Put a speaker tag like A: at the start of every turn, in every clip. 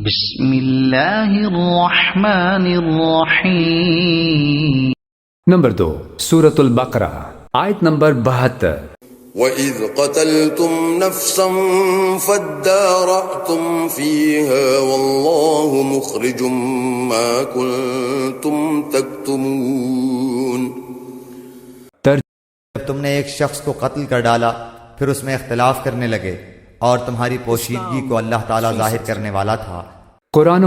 A: بسم اللہ الرحمن الرحیم۔
B: نمبر 2 سورۃ البقرہ آیت نمبر 72۔
C: وَإِذْ قَتَلْتُمْ نَفْسًا فَادَّارَأْتُمْ فِيهَا وَاللَّهُ مُخْرِجٌ مَا كُنْتُمْ تَكْتُمُونَ۔
D: جب تم نے ایک شخص کو قتل کر ڈالا پھر اس میں اختلاف کرنے لگے اور تمہاری پوشیدگی کو اللہ تعالیٰ ظاہر کرنے والا تھا۔
B: قرآن و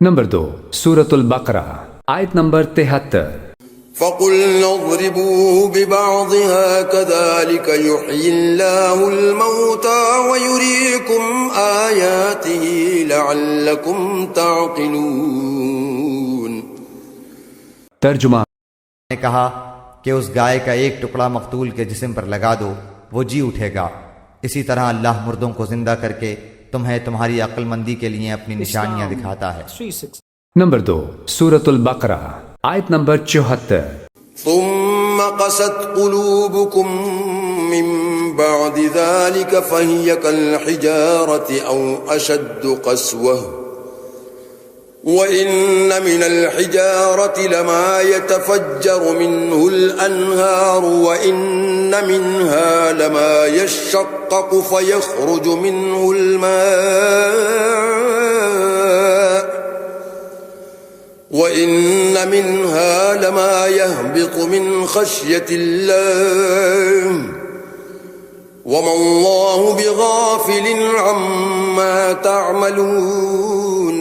B: نمبر 2 سورۃ البقرہ آیت نمبر 73۔
C: فَقُلْنَا اضْرِبُوهُ بِبَعْضِهَا كَذَلِكَ يُحْيِي اللَّهُ الْمَوْتَى وَيُرِيكُمْ آيَاتِهِ لَعَلَّكُمْ تَعْقِلُونَ۔
B: ترجمہ
D: نے کہا کہ اس گائے کا ایک ٹکڑا مقتول کے جسم پر لگا دو، وہ جی اٹھے گا۔ اسی طرح اللہ مردوں کو زندہ کر کے تمہیں تمہاری عقل مندی کے لیے اپنی نشانیاں دکھاتا ہے۔
B: نمبر 2 سورۃ البقرہ آیت نمبر 74۔
C: ثم قست قلوبكم من بعد ذلك فهي كالحجارة أو أشد قسوة وإن من الحجارة لما يتفجر منه الأنهار وإن منها لما يشقق فيخرج منه الماء وَإِنَّ مِنْهَا لَمَا يَهْبِطُ مِنْ خَشْيَةِ اللَّهِ وَمَا اللَّهُ بِغَافِلٍ عَمَّا تَعْمَلُونَ۔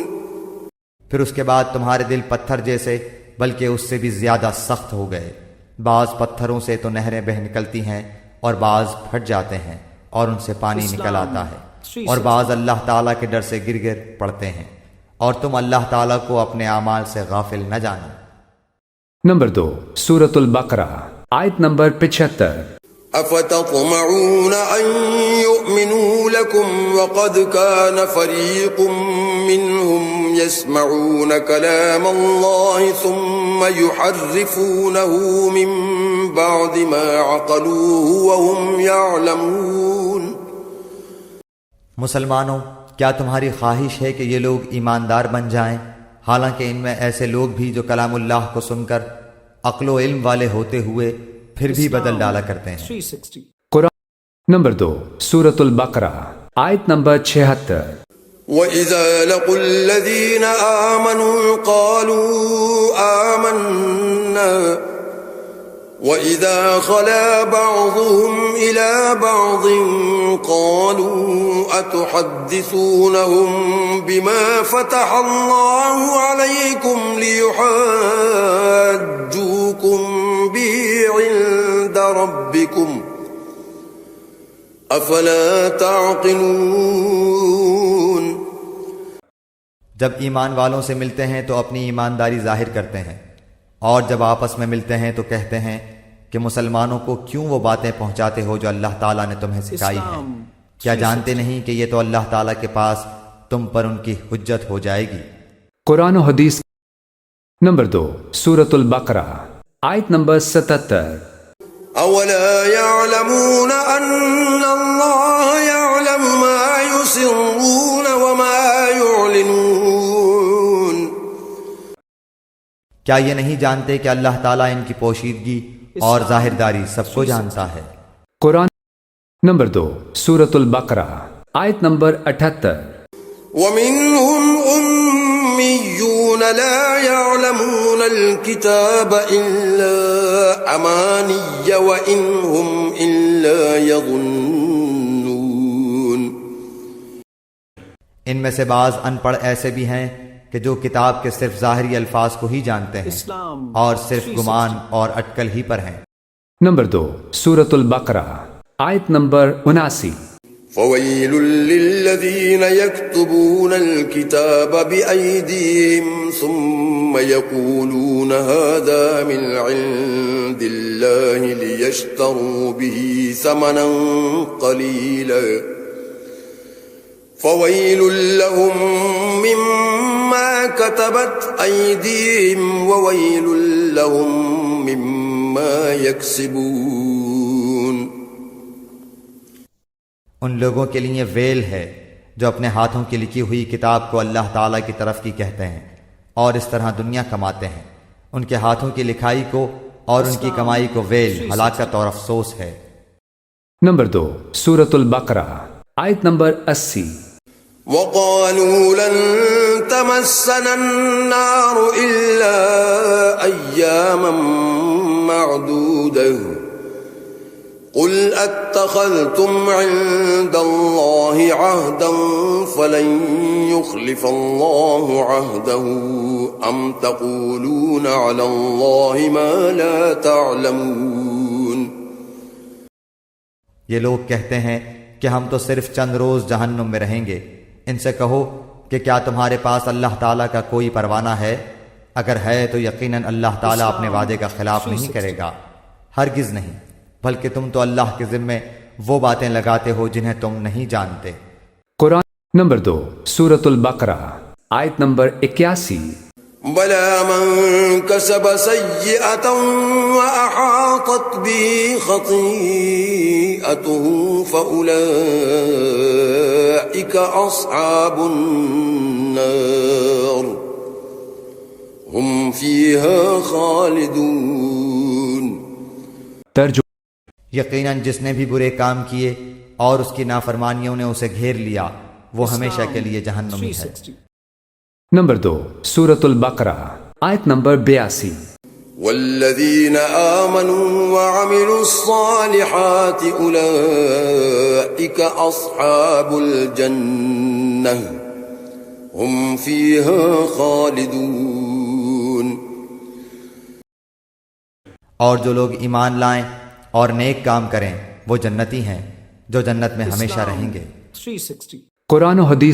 D: پھر اس کے بعد تمہارے دل پتھر جیسے بلکہ اس سے بھی زیادہ سخت ہو گئے۔ بعض پتھروں سے تو نہریں بہہ نکلتی ہیں اور بعض پھٹ جاتے ہیں اور ان سے پانی نکل آتا ہے، اور بعض اللہ تعالیٰ کے ڈر سے گر گر پڑتے ہیں، اور تم اللہ تعالیٰ کو اپنے اعمال سے غافل نہ جانو۔
B: نمبر 2 سورۃ البقرہ آیت نمبر 75۔
C: أفتطمعون أن يؤمنوا لكم وقد كان فريق منهم يسمعون كلام الله ثم يحرفونه من بعد ما عقلوه وهم يعلمون۔
D: مسلمانوں، کیا تمہاری خواہش ہے کہ یہ لوگ ایماندار بن جائیں، حالانکہ ان میں ایسے لوگ بھی جو کلام اللہ کو سن کر عقل و علم والے ہوتے ہوئے پھر بھی بدل ڈالا کرتے ہیں۔
B: قرآن نمبر 2 سورۃ البقرہ آیت نمبر 76۔
C: وَإِذَا لَقُوا الَّذِينَ آمَنُوا قَالُوا آمَنَّا وَإِذَا خَلَا بَعْضُهُمْ إِلَى بَعْضٍ قَالُوا أَتُحَدِّثُونَهُم بِمَا فَتَحَ اللَّهُ عَلَيْكُمْ لِيُحَاجُّوكُم بِهِ عِندَ رَبِّكُمْ أَفَلَا تَعْقِلُونَ۔
D: جب ایمان والوں سے ملتے ہیں تو اپنی ایمانداری ظاہر کرتے ہیں، اور جب آپس میں ملتے ہیں تو کہتے ہیں کہ مسلمانوں کو کیوں وہ باتیں پہنچاتے ہو جو اللہ تعالیٰ نے تمہیں سکھائی ہیں؟ کیا جانتے نہیں کہ یہ تو اللہ تعالیٰ کے پاس تم پر ان کی حجت ہو جائے گی؟
B: قرآن و حدیث نمبر 2 سورۃ البقرہ آیت نمبر 77۔
C: أَوَلَا يَعْلَمُونَ أَنَّ اللَّهَ يَعْلَمُ مَا يُسِرُّونَ وَمَا يُعْلِنُونَ۔
D: کیا یہ نہیں جانتے کہ اللہ تعالیٰ ان کی پوشیدگی اور ظاہرداری سب کو جانتا ہے؟
B: قرآن نمبر 2 سورۃ البقرہ آیت نمبر 78۔
C: وَمِنْهُمْ أُمِّيُّونَ لَا يَعْلَمُونَ الْكِتَابَ إِلَّا أَمَانِيَّ وَإِنْ هُمْ إِلَّا يَظُنُّونَ۔
D: ان میں سے بعض ان پڑھ ایسے بھی ہیں کہ جو کتاب کے صرف ظاہری الفاظ کو ہی جانتے ہیں اور صرف گمان اور اٹکل ہی پر ہیں۔
B: نمبر 2 سورۃ البقرہ آیت نمبر 79۔
C: فَوَيْلٌ لِّلَّذِينَ يَكْتُبُونَ الْكِتَابَ بِأَيْدِيهِمْ ثُمَّ يَقُولُونَ هَذَا مِنْ عِندِ اللَّهِ لِيَشْتَرُوا بِهِ ثَمَنًا قَلِيلًا فَوَيْلٌ لَّهُم مِّمَّا كَتَبَتْ أَيْدِيهِمْ وَوَيْلٌ لَّهُم مِّمَّا يَكْسِبُونَ۔
D: ان لوگوں کے لیے ویل ہے جو اپنے ہاتھوں کی لکھی ہوئی کتاب کو اللہ تعالیٰ کی طرف کی کہتے ہیں اور اس طرح دنیا کماتے ہیں، ان کے ہاتھوں کی لکھائی کو اور ان کی کمائی کو ویل، ہلاکت اور افسوس ہے۔
B: نمبر 2 سورۃ البقرہ آیت نمبر 80۔
C: وقالوا لن تمسنا النار إلا أياما معدودة قل اتخذتم عند الله عهدا فلن يخلف الله عهده أم تقولون على الله ما لا تعلمون۔
D: یہ لوگ کہتے ہیں کہ ہم تو صرف چند روز جہنم میں رہیں گے۔ ان سے کہو کہ کیا تمہارے پاس اللہ تعالیٰ کا کوئی پروانہ ہے؟ اگر ہے تو یقیناً اللہ تعالیٰ اپنے وعدے کا خلاف نہیں کرے گا، ہرگز نہیں، بلکہ تم تو اللہ کے ذمے وہ باتیں لگاتے ہو جنہیں تم نہیں جانتے۔
B: قرآن نمبر 2 سورۃ البقرہ آیت نمبر 81۔
C: بلى من كسب سيئة وأحاطت به خطيئته فأولئك أصحاب النار هم فيها خالدون۔
B: ترجمہ
D: یقیناً جس نے بھی برے کام کیے اور اس کی نافرمانیوں نے اسے گھیر لیا، وہ ہمیشہ کے لیے جہنمی ہے۔
B: نمبر 2 سورۃ البقرہ آیت نمبر 82۔
C: والذين آمنوا وعملوا الصالحات أولئك أصحاب الجنة هم فيها خالدون۔
D: اور جو لوگ ایمان لائیں اور نیک کام کریں وہ جنتی ہیں جو جنت میں ہمیشہ رہیں گے۔
B: قرآن و حدیث